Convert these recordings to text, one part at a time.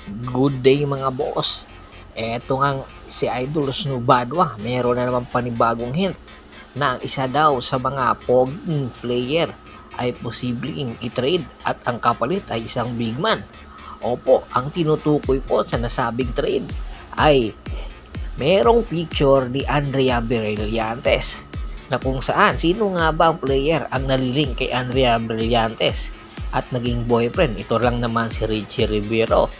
Good day mga boss. Eto nga si Idol Snubadwa, meron na naman panibagong hint na ang isa daw sa mga poging player ay posibleng i-trade at ang kapalit ay isang big man. Opo, ang tinutukoy po sa nasabing trade ay merong picture ni Andrea Brillantes na kung saan sino nga ba ang player ang naliling kay Andrea Brillantes at naging boyfriend. Ito lang naman si Richie Rivero.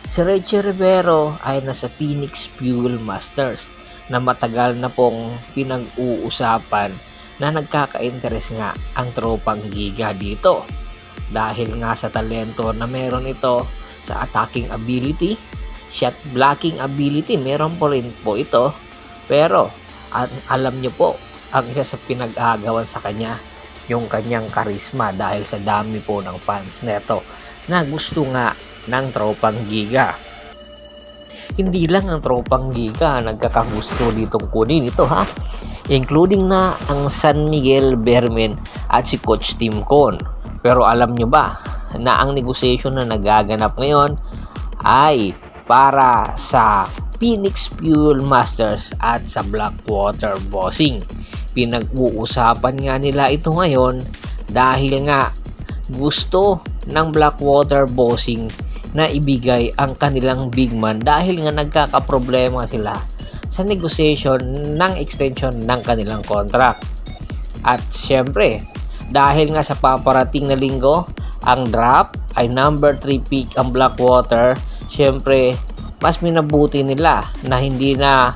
Si Richie Rivero ay nasa Phoenix Fuel Masters na matagal na pong pinag-uusapan na nagkaka-interest nga ang tropang Giga dito. Dahil nga sa talento na meron ito sa attacking ability, shot blocking ability, meron po rin po ito. Pero alam nyo po, ang isa sa pinag-aagawan sa kanya, yung kanyang karisma dahil sa dami po ng fans neto na gusto nga ng tropang Giga. Hindi lang ang tropang Giga nagkakagusto ditong kunin ito ha, including na ang San Miguel Bearmen at si Coach Tim Con. Pero alam nyo ba na ang negotiation na nagaganap ngayon ay para sa Phoenix Fuel Masters at sa Blackwater Bossing. Pinag-uusapan nga nila ito ngayon dahil nga gusto ng Blackwater Bossing na ibigay ang kanilang big man dahil nga nagkakaproblema sila sa negotiation ng extension ng kanilang contract. At syempre, dahil nga sa paparating na linggo, ang draft ay number 3 pick ang Blackwater, syempre, mas minabuti nila na hindi na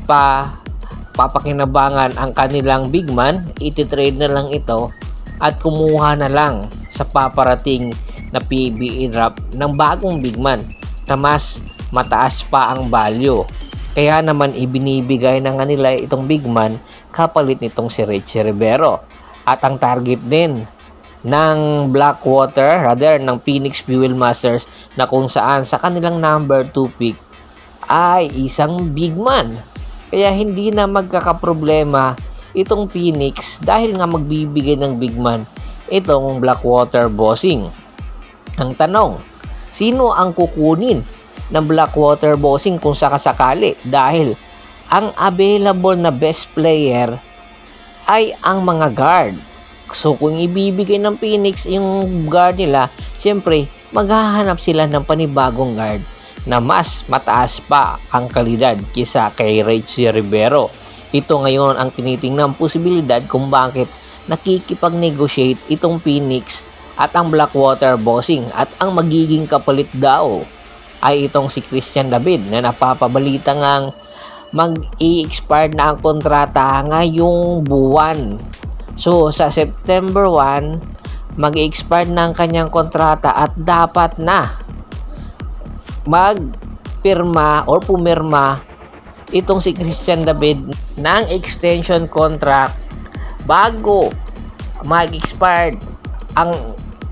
papakinabangan ang kanilang big man, ititrade na lang ito at kumuha na lang sa paparating na PBA draft ng bagong big man na mas mataas pa ang value. Kaya naman ibinibigay na nga nila itong big man kapalit nitong si Richie Rivero. At ang target din ng Blackwater, rather ng Phoenix Fuel Masters na kung saan sa kanilang number 2 pick ay isang big man. Kaya hindi na magkakaproblema itong Phoenix dahil nga magbibigay ng big man itong Blackwater Bossing. Ang tanong, sino ang kukunin ng Blackwater Bossing kung sakasakali? Dahil ang available na best player ay ang mga guard. So kung ibibigay ng Phoenix yung guard nila, siyempre maghahanap sila ng panibagong guard na mas mataas pa ang kalidad kisa kay Richie Rivero. Ito ngayon ang tinitingnan posibilidad kung bakit nakikipag-negotiate itong Phoenix at ang Blackwater Bossing, at ang magiging kapalit daw ay itong si Christian David na napapabalita ngang mag-i-expire na ang kontrata ngayong buwan. So sa September 1 mag-i-expire na ang kanyang kontrata at dapat na magpirma or pumirma itong si Christian David ng extension contract bago mag-expire ang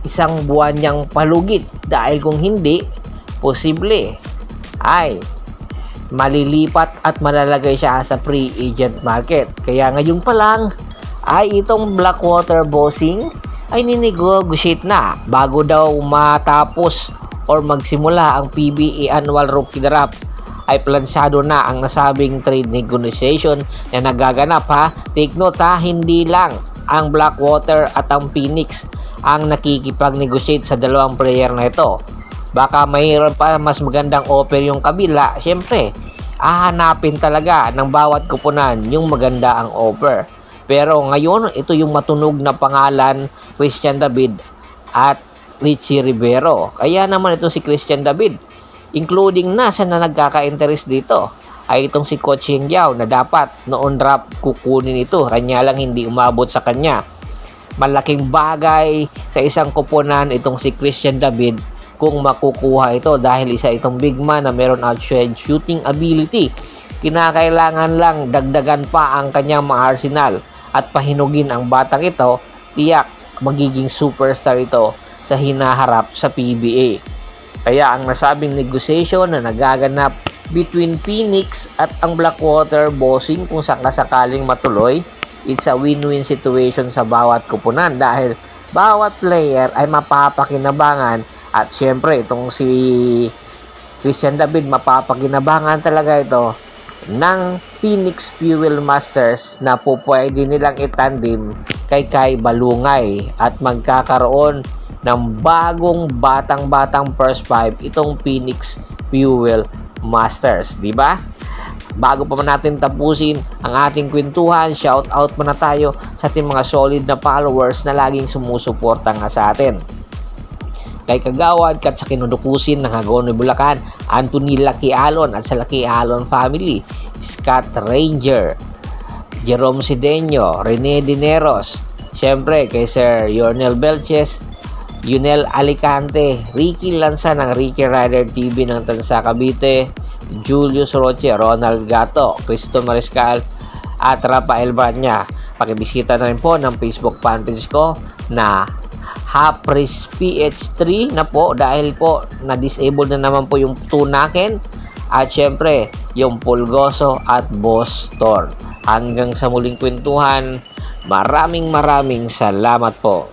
isang buwan niyang palugit, dahil kung hindi, posible ay malilipat at malalagay siya sa free agent market. Kaya ngayon pa lang ay itong Blackwater Bossing ay ninegotiate na bago daw matapos or magsimula ang PBA Annual Rookie Draft ay plansado na ang nasabing trade negotiation na nagaganap ha. Take note ha, hindi lang ang Blackwater at ang Phoenix ang nakikipag-negotiate sa dalawang player na ito. Baka mayroon pa mas magandang offer yung kabila. Siyempre, hahanapin talaga ng bawat kupunan yung maganda ang offer. Pero ngayon, ito yung matunog na pangalan, Christian David at Richie Rivero. Kaya naman ito si Christian David, including na sa na nagkaka-interest dito, ay itong si Coach Yao na dapat noon draft kukunin ito. Kanya lang hindi umabot sa kanya. Malaking bagay sa isang kupunan itong si Christian David kung makukuha ito dahil isa itong big man na meron outside shooting ability. Kinakailangan lang dagdagan pa ang kanyang mga arsenal at pahinugin ang batang ito. Tiyak magiging superstar ito sa hinaharap sa PBA. Kaya ang nasabing negotiation na nagaganap between Phoenix at ang Blackwater Bossing kung sakasakaling matuloy, it's a win-win situation sa bawat kupunan dahil bawat player ay mapapakinabangan At syempre, itong si Christian David, mapapakinabangan talaga ito ng Phoenix Fuel Masters na po pwede nilang itandem kay Kai Balungay at magkakaroon ng bagong batang-batang first 5 itong Phoenix Fuel Masters, di ba? Bago pa man natin tapusin ang ating kwentuhan, shout out muna tayo sa ating mga solid na followers na laging sumusuporta nga sa atin. Kay Kagawad, kat sa kinudukusin ng Hagonoy Bulacan, Anthony Lucky Alon at sa Lucky Alon family, Scott Ranger, Jerome Sideño, Rene Dineros, syempre kay Sir Yornel Belches, Yunel Alicante, Ricky Lanza ng Ricky Rider TV ng Tansa Cavite, Julius Roche, Ronald Gato, Cristo Mariscal at Rafael Branya. Pakibisita na rin po ng Facebook fanpage ko na Hapris PH3 na po dahil po na-disable na naman po yung Tunaken at syempre yung Pulgoso at Boss Tor. Hanggang sa muling kwentuhan, maraming salamat po.